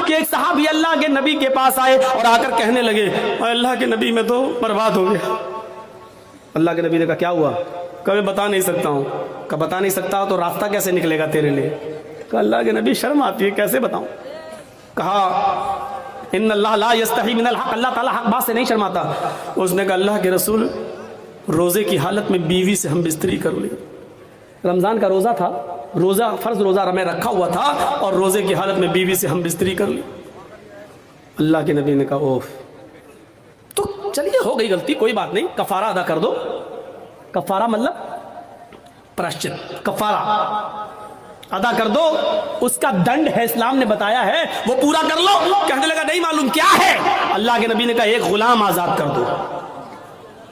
کہ ایک صحابی اللہ کے نبی کے پاس آئے اور آ کر کہنے لگے اللہ کے نبی میں تو برباد ہو گیا۔ اللہ کے نبی نے کہا کیا ہوا؟ کہ میں بتا نہیں سکتا ہوں۔ کہ بتا نہیں سکتا تو راستہ کیسے نکلے گا تیرے لیے؟ کہ اللہ کے نبی شرم آتی ہے، کیسے بتاؤں؟ کہا ان اللہ لا یستحی من الحق، اللہ تعالیٰ حق بات سے نہیں شرماتا۔ اس نے کہا اللہ کے رسول روزے کی حالت میں بیوی سے ہم بستری کر لیں۔ رمضان کا روزہ تھا، روزہ فرض روزہ میں رکھا ہوا تھا اور روزے کی حالت میں بیوی سے ہم بستری کر لی۔ اللہ کے نبی نے کہا اوف، تو چلیے ہو گئی غلطی، کوئی بات نہیں، کفارہ ادا کر دو۔ کفارہ مطلب پراشچت، کفارہ ادا کر دو، اس کا دنڈ ہے اسلام نے بتایا ہے، وہ پورا کر لو۔ کہنے لگا نہیں معلوم کیا ہے؟ اللہ کے نبی نے کہا ایک غلام آزاد کر دو۔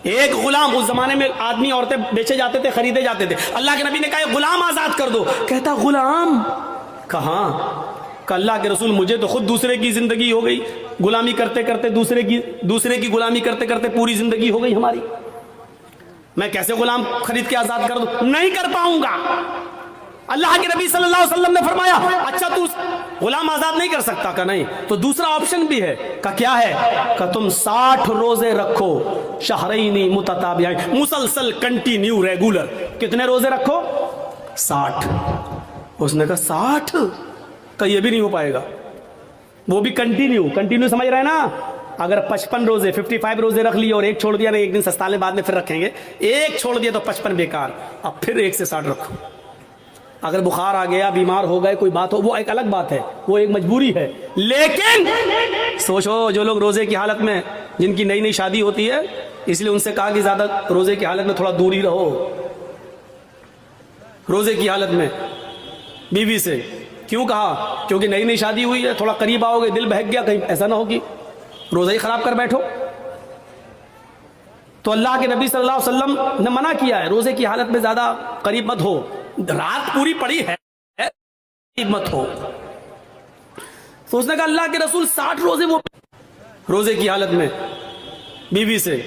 ایک غلام، اس زمانے میں آدمی عورتیں بیچے جاتے تھے، خریدے جاتے تھے، اللہ کے نبی نے کہا ایک غلام آزاد کر دو۔ کہتا غلام کہاں؟ کہ اللہ کے رسول مجھے تو خود دوسرے کی زندگی ہو گئی، غلامی کرتے کرتے دوسرے کی غلامی کرتے کرتے پوری زندگی ہو گئی ہماری، میں کیسے غلام خرید کے آزاد کر دوں؟ نہیں کر پاؤں گا۔ اللہ کے نبی صلی اللہ علیہ وسلم نے فرمایا اچھا تو غلام آزاد نہیں کر سکتا؟ کہ نہیں، تو دوسرا آپشن بھی ہے۔ کہ کیا ہے؟ کہ تم 60 روزے رکھو، شہرین متتابعین، مسلسل کنٹینیو ریگولر۔ کتنے روزے رکھو؟ 60۔ اس نے کہا 60؟ کہ یہ بھی نہیں ہو پائے گا، وہ بھی کنٹینیو سمجھ رہے ہیں نا؟ اگر 55 روزے 55 روزے رکھ لیے اور ایک چھوڑ دیا، نہیں ایک دن سستا لیں بعد میں پھر رکھیں گے، ایک چھوڑ دیا تو 55 بیکار، اب پھر 1 سے 60 رکھو۔ اگر بخار آ گیا، بیمار ہو گئے، کوئی بات ہو، وہ ایک الگ بات ہے، وہ ایک مجبوری ہے۔ لیکن سوچو جو لوگ روزے کی حالت میں، جن کی نئی شادی ہوتی ہے، اس لیے ان سے کہا کہ زیادہ روزے کی حالت میں تھوڑا دوری رہو، روزے کی حالت میں بیوی سے۔ کیوں کہا؟ کیونکہ نئی شادی ہوئی ہے، تھوڑا قریب آؤ گے، دل بہک گیا، کہیں ایسا نہ ہو کہ روزہ ہی خراب کر بیٹھو۔ تو اللہ کے نبی صلی اللہ علیہ وسلم نے منع کیا ہے روزے کی حالت میں زیادہ قریب مت ہو، رات پوری پڑی ہے قریب مت ہو۔ تو اس نے کہا اللہ کے رسول 60 روزے، وہ روزے کی حالت میں بیوی سے۔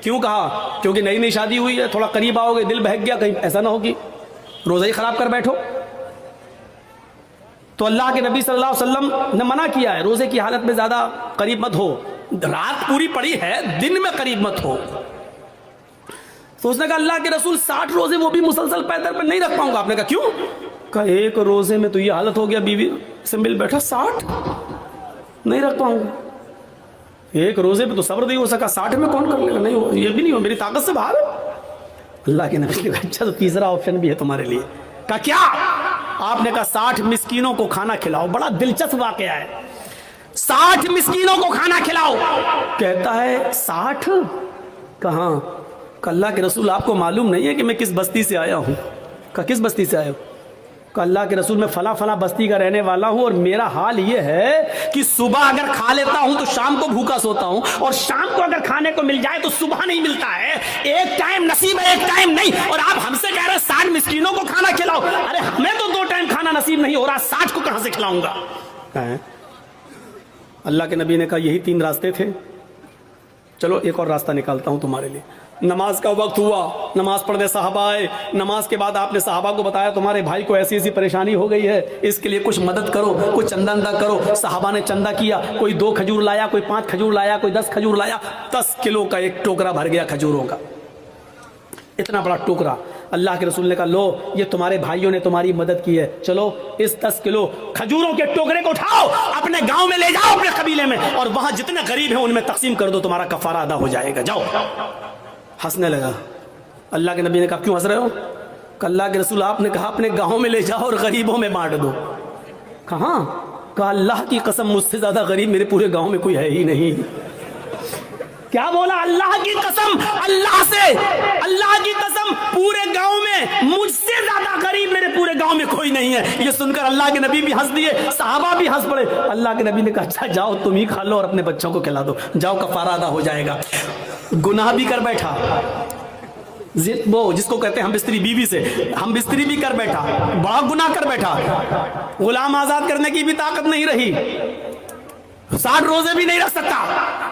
کیوں کہا؟ کیونکہ نئی شادی ہوئی ہے، تھوڑا قریب آؤ گے، دل بہک گیا، کہیں ایسا نہ ہو کہ روزہ ہی خراب کر بیٹھو۔ تو اللہ کے نبی صلی اللہ علیہ وسلم نے منع کیا ہے روزے کی حالت میں زیادہ قریب مت ہو، رات پوری پڑی ہے، دن میں قریب مت ہو۔ تو اس نے کہا اللہ کے رسول 60 روزے، وہ بھی مسلسل پیدر پر نہیں رکھ پاؤں گا۔ آپ نے کہا کیوں؟ کہا ایک روزے میں تو یہ حالت ہو گیا، بیوی سے مل بیٹھا، 60 نہیں رکھ پاؤں گا۔ ایک روزے پہ تو صبر نہیں ہو سکا، 60 میں کون کر لے گا؟ نہیں ہو، یہ بھی نہیں ہو، میری طاقت سے باہر ہے۔ اللہ کے نبی نے کہا اچھا تو تیسرا آپشن بھی ہے تمہارے لیے۔ کہا کیا؟ آپ نے کہا 60 مسکینوں کو کھانا کھلاؤ۔ بڑا دلچسپ واقعہ ہے، 60 مسکینوں کو کھانا کھلاؤ۔ کہتا ہے 60 کہاں؟ کہ اللہ کے رسول آپ کو معلوم نہیں ہے کہ میں کس بستی سے آیا ہوں؟ کہ کس بستی سے آیا ہوں؟ کہ اللہ کے رسول میں فلاں بستی کا رہنے والا ہوں، اور میرا حال یہ ہے کہ صبح اگر کھا لیتا ہوں تو شام کو بھوکا سوتا ہوں، اور شام کو اگر کھانے کو مل جائے تو صبح نہیں ملتا ہے، ایک ٹائم نصیب ہے ایک ٹائم نہیں۔ اور آپ ہم سے کہہ رہے ہیں 60 مسکینوں کو کھانا کھلاؤ، ارے ہمیں تو 2 ٹائم کھانا نصیب نہیں ہو رہا، 60 کو کہاں سے کھلاؤں گا؟ اللہ کے نبی نے کہا یہی 3 راستے تھے، چلو ایک اور راستہ نکالتا ہوں تمہارے لیے۔ نماز کا وقت ہوا، نماز پڑھنے صحابہ آئے، نماز کے بعد آپ نے صحابہ کو بتایا تمہارے بھائی کو ایسی پریشانی ہو گئی ہے، اس کے لیے کچھ مدد کرو، کچھ چندہ اندہ کرو۔ صحابہ نے چندہ کیا، کوئی 2 کھجور لایا، کوئی 5 کھجور لایا، کوئی 10 کھجور لایا، 10 کلو کا ایک ٹوکرا بھر گیا کھجوروں کا، اتنا بڑا ٹوکرا۔ اللہ کے رسول نے کہا لو یہ تمہارے بھائیوں نے تمہاری مدد کی ہے، چلو اس 10 کلو کھجوروں کے ٹوکرے کو اٹھاؤ، اپنے گاؤں میں لے جاؤ، اپنے قبیلے میں، اور وہاں جتنے غریب ہیں ان میں تقسیم کر دو، تمہارا کفارہ ادا ہو جائے گا، جاؤ۔ ہنسنے لگا۔ اللہ کے نبی نے کہا کیوں ہنس رہے ہو؟ کہ اللہ کے رسول آپ نے کہا اپنے گاؤں میں لے جاؤ اور غریبوں میں بانٹ دو۔ کہاں؟ کہا اللہ کی قسم مجھ سے زیادہ غریب میرے پورے گاؤں میں کوئی ہے ہی نہیں۔ کیا بولا؟ اللہ کی قسم، اللہ سے، اللہ کی قسم پورے گاؤں میں مجھ سے زیادہ غریب میرے پورے گاؤں میں کوئی نہیں ہے۔ یہ سن کر اللہ کے نبی بھی ہنس دیے، صحابہ بھی ہنس پڑے۔ اللہ کے نبی نے کہا اچھا جاؤ تم ہی کھا لو اور اپنے بچوں کو کھلا دو، جاؤ کفارہ ادا ہو جائے گا۔ گناہ بھی کر بیٹھا، وہ جس کو کہتے ہیں ہم بستری، بیوی سے ہم بستری بھی کر بیٹھا، بڑا گناہ کر بیٹھا، غلام آزاد کرنے کی بھی طاقت نہیں رہی، 60 روزے بھی نہیں رکھ سکتا،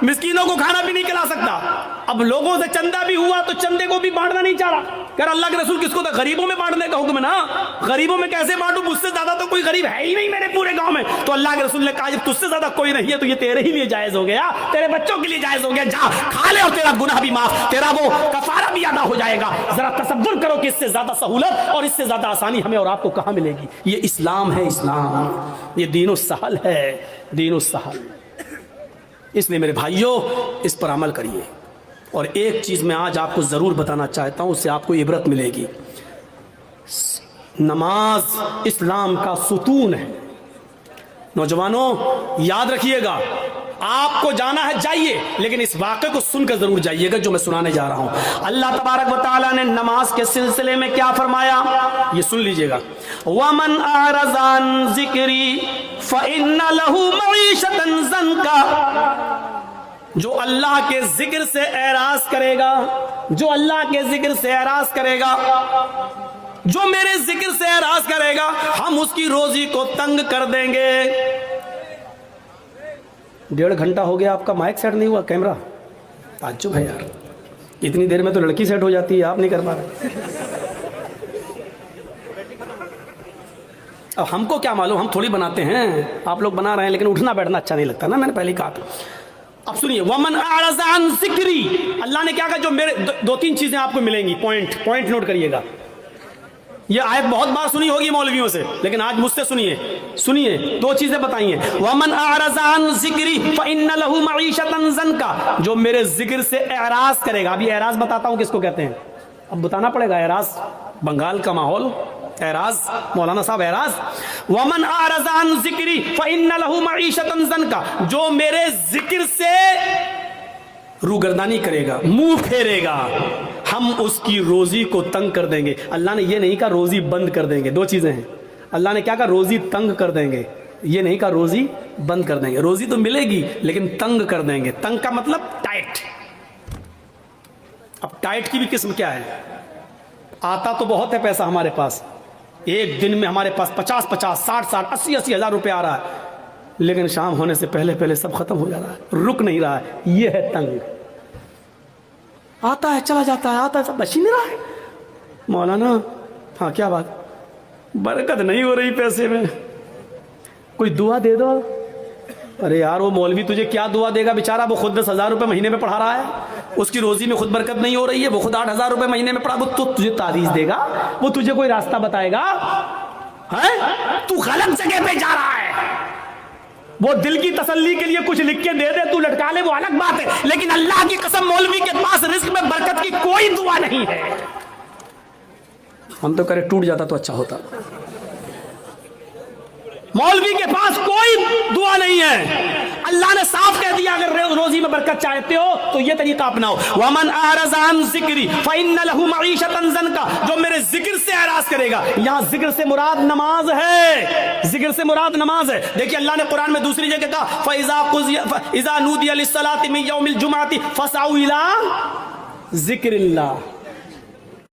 مسکینوں کو کھانا بھی نہیں کھلا سکتا، اب لوگوں سے چندہ بھی ہوا تو چندے کو بھی بانٹنا نہیں چاہ رہا، کہ اللہ کے رسول کس کو تھا، غریبوں میں بانٹنے کا حکم ہے نا، غریبوں میں کیسے بانٹوں، مجھ سے زیادہ تو کوئی غریب ہے ہی نہیں میرے پورے گاؤں میں۔ تو اللہ کے رسول نے کہا جب تجھ سے زیادہ کوئی نہیں ہے تو یہ تیرے ہی لیے جائز ہو گیا، تیرے بچوں کے لیے جائز ہو گیا، جا کھا لے اور تیرا گناہ بھی معاف، تیرا وہ کفارہ بھی ادا ہو جائے گا۔ ذرا تصور کرو کہ اس سے زیادہ سہولت اور اس سے زیادہ آسانی ہمیں اور آپ کو کہاں ملے گی۔ یہ اسلام ہے، اسلام، یہ دین السہل ہے، دین السہل۔ اس لیے میرے بھائیوں اس پر عمل کریے۔ اور ایک چیز میں آج آپ کو ضرور بتانا چاہتا ہوں، اس سے آپ کو عبرت ملے گی۔ نماز اسلام کا ستون ہے۔ نوجوانوں یاد رکھیے گا، آپ کو جانا ہے جائیے، لیکن اس واقعے کو سن کر ضرور جائیے گا جو میں سنانے جا رہا ہوں۔ اللہ تبارک و تعالیٰ نے نماز کے سلسلے میں کیا فرمایا، یہ سن لیجئے گا۔ وَمَنْ أَعْرَضَ عَنْ ذِكْرِي فَإِنَّ لَهُ مَعِيشَةً ضَنْكًا، جو اللہ کے ذکر سے اعراض کرے گا، جو اللہ کے ذکر سے اعراض کرے گا، جو میرے ذکر سے اعراض کرے گا، ہم اس کی روزی کو تنگ کر دیں گے۔ 1.5 گھنٹہ ہو گیا آپ کا مائک سیٹ نہیں ہوا، کیمرہ، تعجب ہے یار، اتنی دیر میں تو لڑکی سیٹ ہو جاتی ہے، آپ نہیں کر پا رہے۔ اب ہم کو کیا معلوم، ہم تھوڑی بناتے ہیں، آپ لوگ بنا رہے ہیں، لیکن اٹھنا بیٹھنا اچھا نہیں لگتا نا، میں نے پہلے ہی کہا تھا۔ اب سنیے، وَمَنْ أَعْرَضَ عَنْ ذِكْرِي، اللہ نے کیا کہا، جو میرے 2-3 چیزیں آپ کو ملیں گی، پوائنٹ نوٹ کریے گا۔ یہ آیت بہت بار سنی ہوگی مولویوں سے، لیکن آج مجھ سے سنیے 2 چیزیں بتائی ہیں۔ وَمَنْ أَعْرَضَ عَنْ ذِكْرِي فَإِنَّ لَهُ مَعِيشَةً ضَنْكًا، جو میرے ذکر سے اعراض کرے گا۔ ابھی اعراض بتاتا ہوں کس کو کہتے ہیں، اب بتانا پڑے گا۔ اعراض بنگال کا ماحول، اعراض، مولانا صاحب اعراض۔ وَمَنْ أَعْرَضَ عَنْ ذِكْرِي فَإِنَّ لَهُ مَعِيشَةً ضَنْكًا، جو میرے ذکر سے روگردانی کرے گا، منہ پھیرے گا، ہم اس کی روزی کو تنگ کر دیں گے۔ اللہ نے یہ نہیں کہا روزی بند کر دیں گے، 2 چیزیں ہیں۔ اللہ نے کیا کہا، روزی تنگ کر دیں گے، یہ نہیں کہا روزی بند کر دیں گے۔ روزی تو ملے گی لیکن تنگ کر دیں گے۔ تنگ کا مطلب ٹائٹ۔ اب ٹائٹ کی بھی قسم کیا ہے، آتا تو بہت ہے پیسہ ہمارے پاس، ایک دن میں ہمارے پاس 50-50 60-60 80-80 ہزار روپے آ رہا ہے، لیکن شام ہونے سے پہلے سب ختم ہو جا رہا ہے، رک نہیں رہا ہے۔ یہ ہے تنگ۔ آتا ہے چلا جاتا ہے، آتا ہے سب بچ ہی نہیں رہا ہے۔ مولانا ہاں کیا بات، برکت نہیں ہو رہی پیسے میں، کوئی دعا دے دو۔ ارے یار وہ مولوی تجھے کیا دعا دے گا، بیچارہ وہ خود 10,000 روپے مہینے میں پڑھا رہا ہے، اس کی روزی میں خود برکت نہیں ہو رہی ہے، وہ خود 8,000 روپے مہینے میں پڑھا، وہ تو تجھے تعویذ دے گا، وہ تجھے کوئی راستہ بتائے گا؟ تو غلط جگہ پہ جا رہا ہے۔ وہ دل کی تسلی کے لیے کچھ لکھ کے دے دے، تو لٹکا لے، وہ الگ بات ہے، لیکن اللہ کی قسم مولوی کے پاس رزق میں برکت کی کوئی دعا نہیں ہے۔ ہم تو کرے ٹوٹ جاتا تو اچھا ہوتا۔ مولوی کے پاس کوئی دعا نہیں ہے، اللہ نے صاف کہہ دیا اگر روزی میں برکت چاہتے ہو تو یہ طریقہ اپناؤ۔ وَمَنْ أَعْرَضَ عَنْ ذِكْرِي فَإِنَّ لَهُ مَعِيشَةً ضَنْكًا، جو میرے ذکر سے اعراض کرے گا۔ یہاں ذکر سے مراد نماز ہے، ذکر سے مراد نماز ہے۔ دیکھیے اللہ نے قرآن میں دوسری جگہ کہا فَإِذَا نُودِيَ لِلصَّلَاةِ مِنْ يَوْمِ الْجُمْعَةِ فَاسْعَوْا إِلَىٰ ذِكْرِ اللَّهِ،